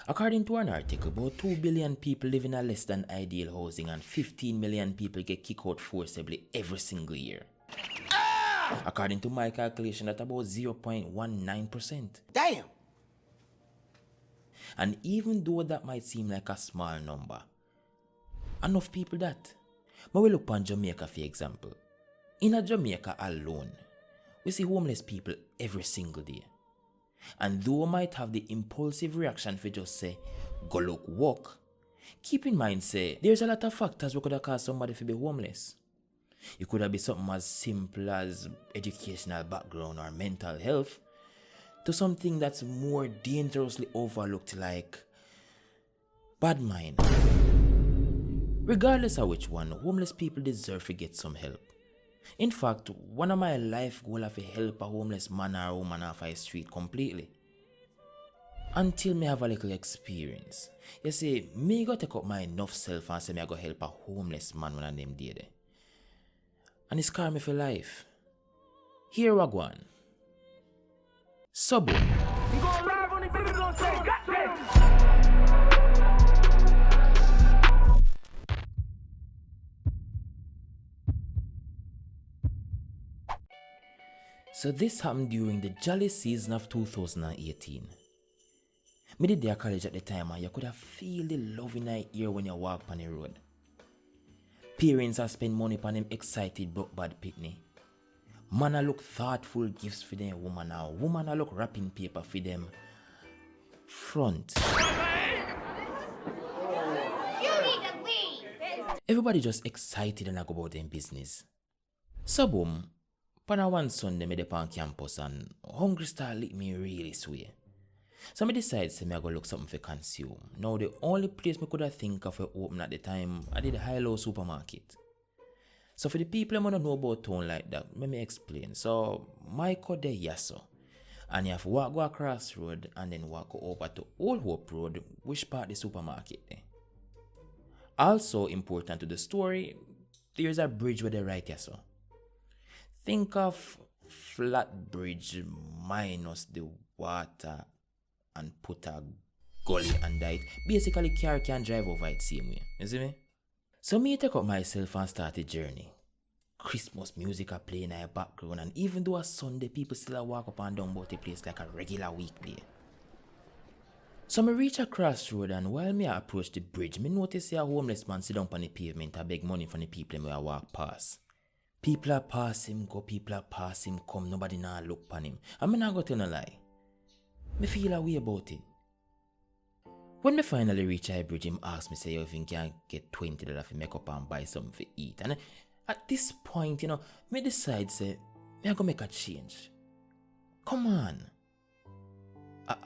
According to an article, about 2 billion people live in a less than ideal housing and 15 million people get kicked out forcibly every single year. According to my calculation, that's about 0.19%. Damn! And even though that might seem like a small number, enough people that. But we look on Jamaica for example. In Jamaica alone, we see homeless people every single day. And though we might have the impulsive reaction for just say, go look work, keep in mind say, there's a lot of factors we could have caused somebody to be homeless. It could have been something as simple as educational background or mental health, to something that's more dangerously overlooked like bad mind. Regardless of which one, homeless people deserve to get some help. In fact, one of my life goals is to help a homeless man or woman off the street completely. Until me have a little experience. You see, me go take up my enough self and say me I go help a homeless man when I name day there. And it scar me for life. Here we go on. Subo. So this happened during the jolly season of 2018. Me did there college at the time and you could have feel the love in the ear when you walk on the road. Parents have spent money on them excited broke bad pitney. Man a look thoughtful gifts for them woman now. Woman a look wrapping paper for them front. Everybody just excited and I go about them business. So boom, pana one Sunday me dey on campus and hungry start lick me really sway. So me decide say me I go look something for consume. Now the only place me could have think of open at the time I did the high-low supermarket. So for the people who don't know about town like that, let me explain. So my code there yaso. And you have to walk go across road and then walk over to Old Hope Road, which part the supermarket there. Also important to the story, there's a bridge where they right yaso. Think of flat bridge minus the water and put a gully under it. Basically, car can drive over it same way. You see me? So me take up myself and start a journey. Christmas music are playing in the background and even though a Sunday, people still walk up and down about the place like a regular weekday. So me reach a crossroad and while me approach the bridge, me notice a homeless man sit down on the pavement and beg money from the people who walk past. People are pass him go, people are pass him come, nobody now look upon him. And me not go tell no lie. Me feel a way about it. When me finally reach a bridge, him ask me say if he can get $20 for make up and buy something to eat. And at this point, me decide say, me I go make a change. Come on.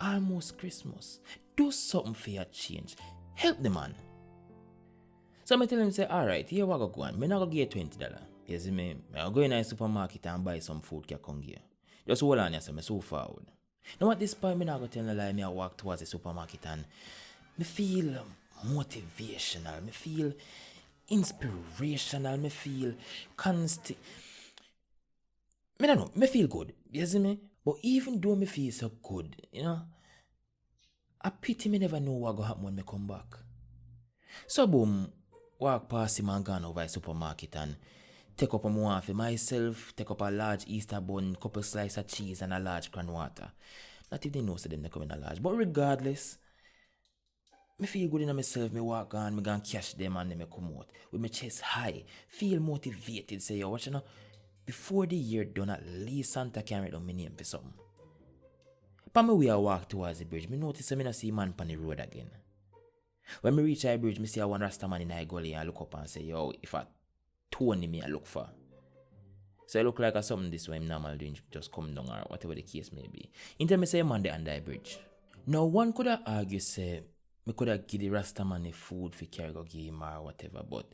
Almost Christmas. Do something for your change. Help the man. So me tell him say, alright, here we go on. Me not go give you $20. You see me? I go in a supermarket and buy some food can come here. Just hold on yourself, me so forward. Now at this point, me not go tell no lie, me I walk towards the supermarket and me feel motivational, me feel inspirational, me feel constant. Me don't know, me feel good, you see me? But even though me feel so good, I pity me never know what go happen when me come back. So boom, walk past him and gone over the supermarket and take up a more for myself, take up a large Easter bun, couple slices of cheese and a large can water. Not if they know so them they come in a large. But regardless, me feel good in myself, me walk on, me go and catch them and then me come out. With my chest high, feel motivated, say yo, watch before the year done at least Santa can write down my name for something. But me way I walk towards the bridge, me notice I see man on the road again. When me reach the bridge, me see a one rasta man in the gully and look up and say, yo, if I Tony me I look for. So it look like a something this way I'm normal doing just come down or whatever the case may be. Until me say man the under the bridge. Now one could have argued say me could have give the Rasta man the food for carry go give him or whatever, but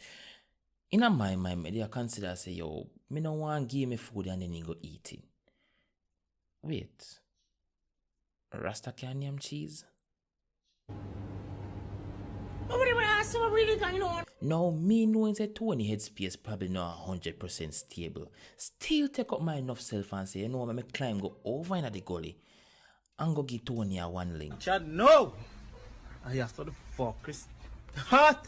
in my mind me they consider say yo, me no want give me food and then he go eat it. Wait. Rasta can name cheese? Now, me knowing that Tony headspace probably not 100% stable, still take up my enough self and say, me climb go over in the gully and go give Tony a one link. Chad, no! I have to the fuck, Chris. Hot!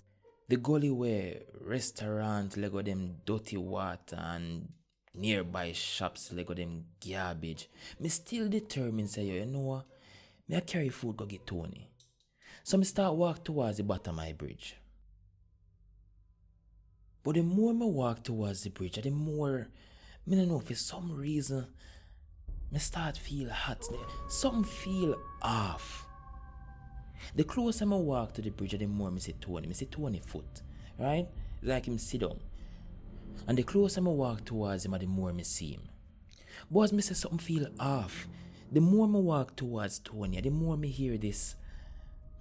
The gully where restaurant lego them dirty water and nearby shops lego them garbage. Me still determined say you know what? Me I carry food go get Tony. So me start walk towards the bottom of the bridge. But the more me walk towards the bridge, the more me don't know for some reason me start feel hot. Something feel off. The closer I walk to the bridge, the more I see Tony. I see Tony foot, right? It's like him sit down. And the closer I walk towards him, the more I see him. But as I say something feel off, the more I walk towards Tony, the more I hear this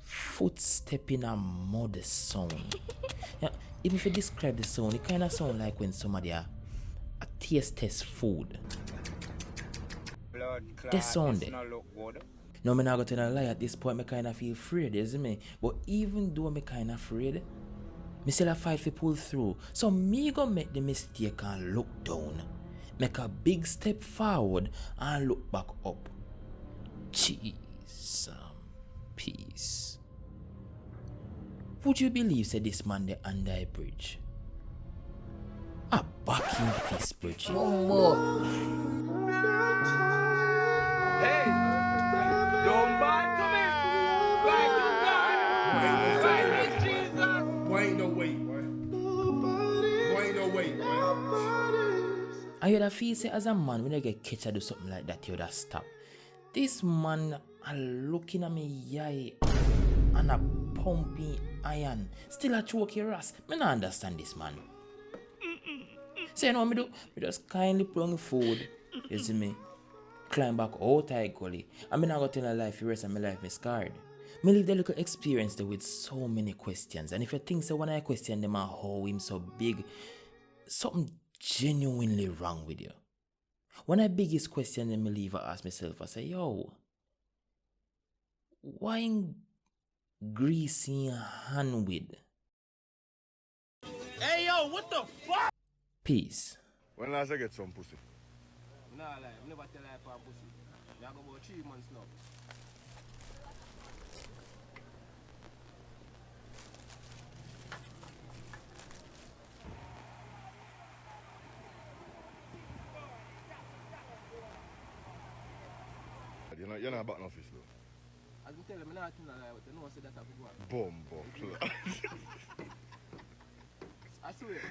footstep in a mud sound. Yeah, even if you describe the sound, it kind of sound like when somebody a taste test food. That sound there. No, I'm not going to lie, at this point, I kind of feel afraid, you see me? But even though I'm kind of afraid, I still have fight to pull through. So me go make the mistake and look down. Make a big step forward and look back up. Jeez, peace. Would you believe said this man the under a bridge? A backing fist bridge. Hey! Don't bite to me! Bite to God! Bite to Jesus! Boy, ain't no way, boy. Boy, ain't no way, boy. I would have feel say as a man when I get catch I do something like that, you would have stop. This man a looking at me eye and a pumping iron. Still a choke your ass. Me not understand this man. Say you know me just kindly put on the food. You see me? Climb back out I gully. I mean I got tell a life the rest of my life me scarred. Me live the little experience there with so many questions. And if you think so when I question them how him so big, something genuinely wrong with you. When I biggest question then me leave I ask myself, I say, yo, why in greasy hand with? Hey yo, what the fuck? Peace. When last I get some pussy? Nah, like, I never tell her for pussy. I go about 3 months now. You're not back in office though. As I tell them, I'm not telling her, but they know I said that I could go out. Bomb. I swear.